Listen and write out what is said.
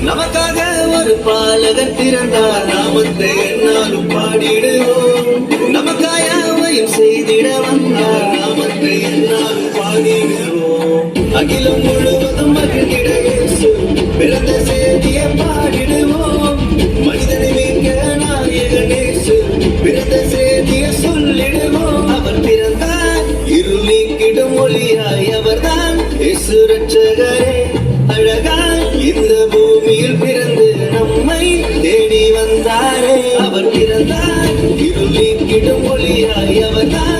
நமக்காக ஒரு பாலகன் பிறந்தார், நாமத்தை என்னாலும் பாடிடுவோம். நமக்காய் யாவையும் செய்திட வந்தார், நாமத்தை என்னாலும் பாடிடுவோம். அகிலம் முழுவதும் மகிழ்ந்திட இயேசு பிறந்த செய்தியை பாடிடுவோம். மனிதனை மீட்க நாயகன் இயேசு பிறந்த செய்தியை சொல்லிடுவோம். அவர் பிறந்தார் இருள் நீக்கிடும் ஒளியாய், அவர்தான் இயேசு ரட்சகரே. அழகாய் இந்த பூமியில் பிறந்து நம்மை தேடி வந்தாரே. அவர் பிறந்தார் இருள் நீக்கிடும் ஒளியாய், அவர்தான்